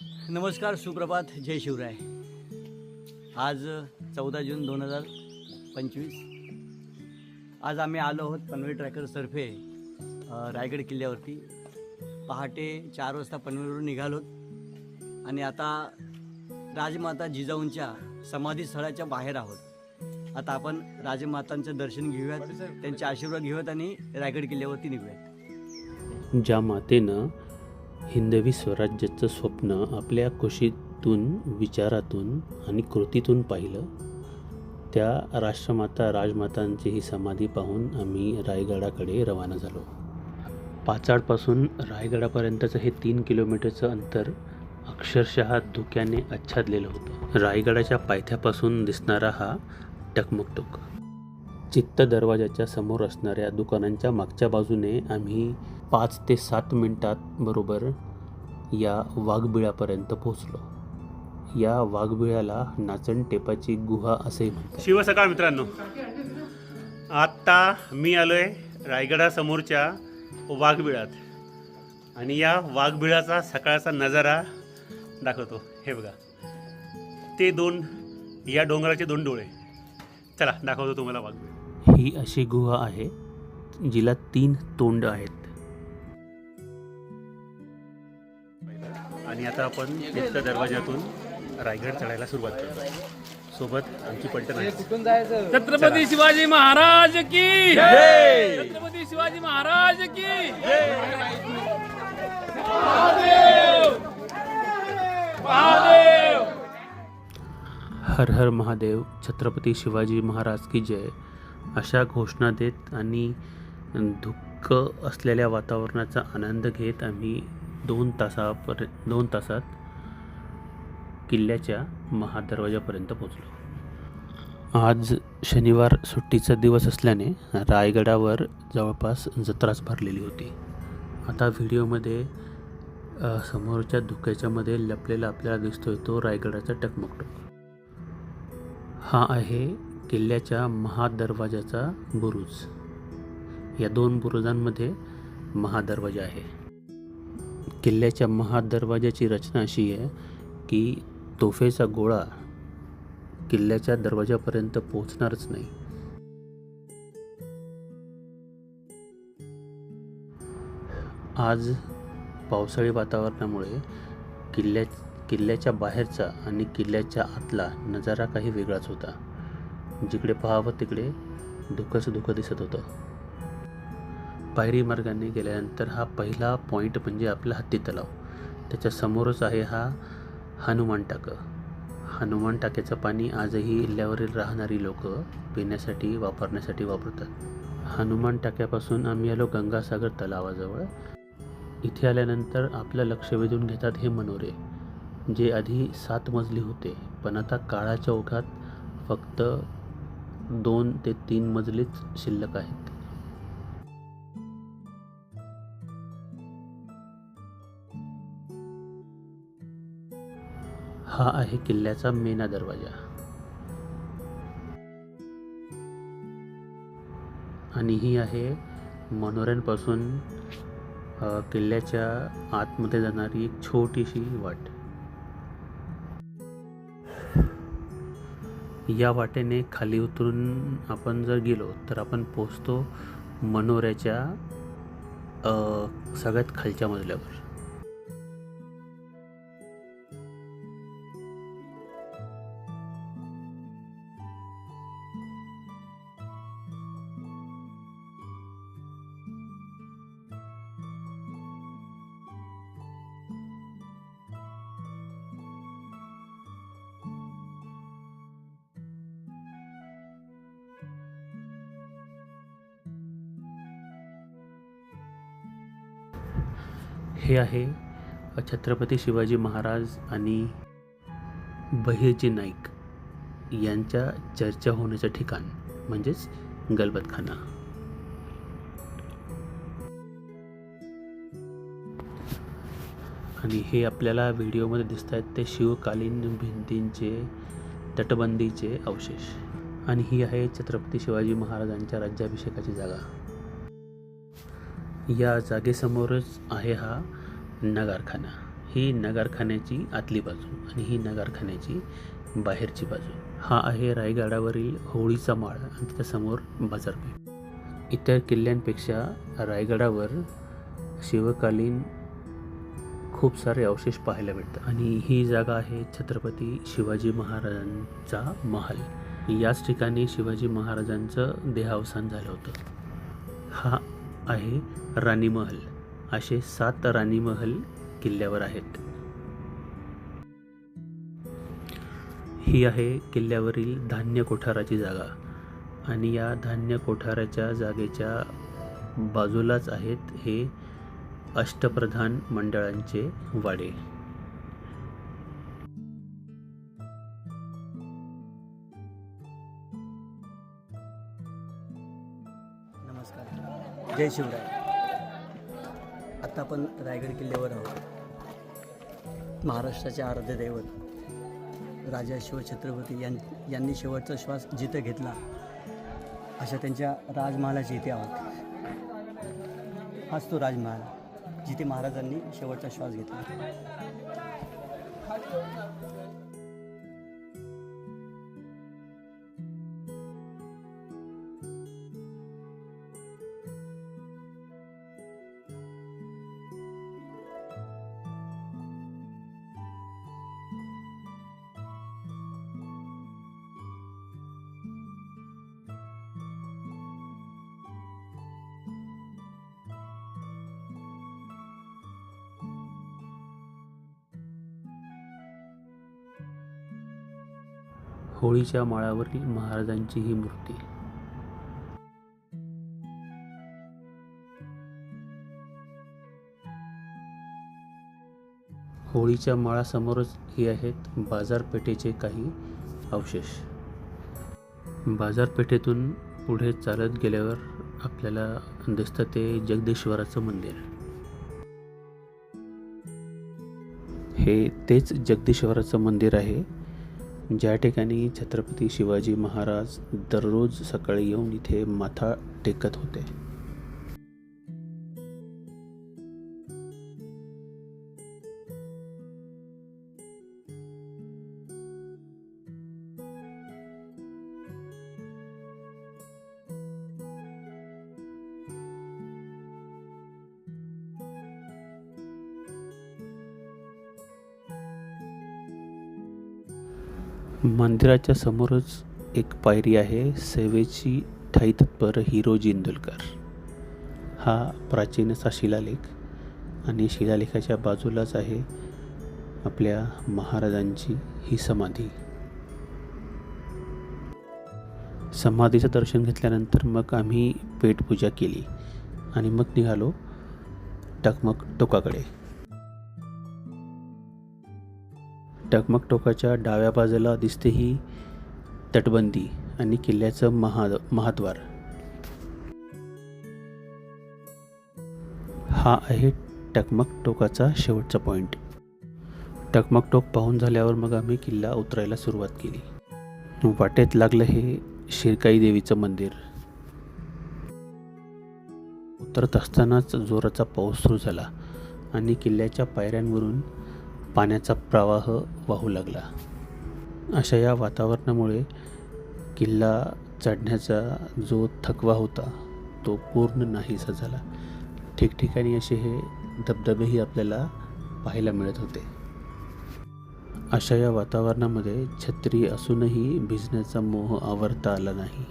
नमस्कार, सुप्रभात, जय शिवराय. आज 14 जून 2025. आज आम्ही आलो आहोत पनवेल ट्रॅकर्सतर्फे रायगड किल्ल्यावरती. पहाटे 4 वाजता पनवेलवरून निघालोत आणि आता राजमाता जिजाऊंच्या समाधीस्थळाच्या बाहेर आहोत. आता आपण राजमातांचं दर्शन घेऊयात, त्यांचे आशीर्वाद घेऊयात आणि रायगड किल्ल्यावरती निघूयात. ज्या मातेनं हिंदवी स्वराज्याचं स्वप्न आपल्या कुशीतून, विचारातून आणि कृतीतून पाहिलं, त्या राष्ट्रमाता राजमातांची ही समाधी पाहून आम्ही रायगडाकडे रवाना झालो. पाचाडपासून रायगडापर्यंतचं हे 3 किलोमीटरचं अंतर अक्षरशः धुक्याने आच्छादलेलं होतं. रायगडाच्या पायथ्यापासून दिसणारा हा टकमकटोक चित्त दरवाजाच्या समोर असणाऱ्या दुकानांच्या मागच्या बाजूने आम्ही 5 ते 7 मिनिटात बरोबर या वाघबिळापर्यंत पोहोचलो. या वाघबिळाला नाचण टेपाची गुहा असे म्हणतात. शिव सकाळ मित्रांनो, आत्ता मी आलोय रायगडासमोरच्या वाघबिळात आणि या वाघबिळाचा सकाळचा नजारा दाखवतो. हे बघा, ते या डोंगराचे 2 डोळे. चला दाखवतो तुम्हाला वाघबिळ. ही अशी गुहा आहे जिला 3 तोंड आहेत. आणि आता आपण चित्त दरवाजातून रायगड चढायला सुरुवात करतो. सोबत आमची पलटण आहे. छत्रपती शिवाजी महाराज की जय. छत्रपती शिवाजी महाराज की जय. महादेव महादेव. हर हर महादेव, छत्रपती शिवाजी महाराज की जय अशा घोषणा देत आणि धुक्क असलेल्या वातावरणाचा आनंद घेत आम्ही 2 तासात किल्ल्याच्या महादरवाजापर्यंत पोचलो. आज शनिवार सुट्टीचा दिवस असल्याने रायगडावर जवळपास जत्राच भरलेली होती. आता व्हिडिओमध्ये समोरच्या धुक्याच्या मध्ये लपलेला आपल्याला दिसतोय तो रायगडाचा टकमकटोक. हा आहे किल्ल्याच्या महादरवाजाचा बुरुज. या 2 बुरुजांमध्ये महादरवाजा आहे. किल्ल्याच्या महादरवाजाची रचना अशी आहे की तोफेचा गोळा किल्ल्याच्या दरवाजापर्यंत पोहोचणारच नाही. आज पावसाळी वातावरणामुळे किल्ल्याच्या बाहेरचा आणि किल्ल्याच्या आतला नजारा काही वेगळाच होता. जिकडे पाहावं तिकडे धुकं दिसत होतं. पायरी मार्गाने गेल्यानंतर हा पहिला पॉईंट म्हणजे आपला हत्ती तलाव. त्याच्या समोरच आहे हा हनुमान टाकं. हनुमान टाक्याचं पाणी आजही किल्ल्यावरील राहणारी लोक पिण्यासाठी वापरण्यासाठी वापरतात. हनुमान टाक्यापासून आम्ही आलो गंगासागर तलावाजवळ. इथे आल्यानंतर आपलं लक्ष वेधून घेतात हे मनोरे, जे आधी 7 मजली होते पण आता काळाच्या ओघात फक्त 2 ते 3 मजलीच शिल्लक आहेत. हा आहे किल्ल्याचा मेना दरवाजा आणि ही आहे मनोऱ्यांपासून किल्ल्याच्या आतमध्ये जाणारी एक छोटीशी वाट. या वाटेने खाली उतरून आपण जर गेलो तर आपण पोचतो मनोऱ्याच्या सगळ्यात खालच्या मजल्यावर. हे आहे छत्रपती शिवाजी महाराज आणि बहिर्जी नाईक यांच्या चर्चा होण्याचं ठिकाण, म्हणजेच गलबतखाना. आणि हे आपल्याला व्हिडिओमध्ये दिसत आहेत ते शिवकालीन भिंतींचे तटबंदीचे अवशेष. आणि ही आहे छत्रपती शिवाजी महाराजांच्या राज्याभिषेकाची जागा. या जागेसमोरच आहे हा नगारखाना. ही नगारखान्याची आतली बाजू आणि ही नगारखान्याची बाहेरची बाजू. हा आहे रायगडावरील होळीचा माळ आणि त्याच्यासमोर बाजारपेठ. इतर किल्ल्यांपेक्षा रायगडावर शिवकालीन खूप सारे अवशेष पाहायला भेटतात आणि ही जागा आहे छत्रपती शिवाजी महाराजांचा महल. याच ठिकाणी शिवाजी महाराजांचं देहावसान झालं होतं. हा आहे राणी महल. असे 7 राणी महल किल्ल्यावर आहेत. ही आहे किल्ल्यावरील धान्य कोठाराची जागा आणि या धान्य कोठाराच्या जागेच्या बाजूलाच आहेत हे अष्टप्रधान मंडळांचे वाडे. नमस्कार, जय शिवराय. आता आपण रायगड किल्ल्यावर आहोत. महाराष्ट्राचे आराध्य दैवत राजा शिवछत्रपती यांनी शेवटचा श्वास जिथं घेतला अशा त्यांच्या राजमहालाचे इथे आहोत. हाच तो राजमहाल जिथे महाराजांनी शेवटचा श्वास घेतला. होळीच्या माळावरील महाराजांची ही मूर्ती. होळीच्या माळासमोरच हे आहेत बाजारपेठेचे काही अवशेष. बाजारपेठेतून पुढे चालत गेल्यावर आपल्याला दिसतं ते जगदीश्वराचं मंदिर. हे तेच जगदीश्वराचं मंदिर आहे ज्या ठिकाणी छत्रपती शिवाजी महाराज दररोज सकाळी येऊन इथे माथा टेकत होते. मंदिराच्या समोरच एक पायरी आहे. सेवेची ठाई तत्पर हिरोजी इंदुलकर. हा प्राचीन असा शिलालेख आणि शिलालेखाच्या बाजूलाच आहे आपल्या महाराजांची ही समाधी. समाधीचं दर्शन घेतल्यानंतर मग आम्ही पेटपूजा केली आणि मग निघालो टकमक टोकाकडे. टकमक टोकाच्या डाव्या बाजूला दिसते ही तटबंदी आणि किल्ल्याचं महाद्वार. हा आहे टकमक टोकाचा शेवटचा पॉईंट. टकमक टोक पाहून झाल्यावर मग आम्ही किल्ला उतरायला सुरुवात केली. वाटेत लागलं हे शिरकाई देवीचं मंदिर. उतरत असतानाच जोराचा पाऊस सुरू झाला आणि किल्ल्याच्या पायऱ्यांवरून पाण्याचा प्रवाह वाहू लागला. अशा या वातावरणामुळे किल्ला चढण्याचा जो थकवा होता तो पूर्ण नाहीसा झाला. ठिकठिकाणी असे हे धबधबेही आपल्याला पाहायला मिळत होते. अशा या वातावरणामध्ये छत्री असूनही भिजण्याचा मोह आवरता आला नाही.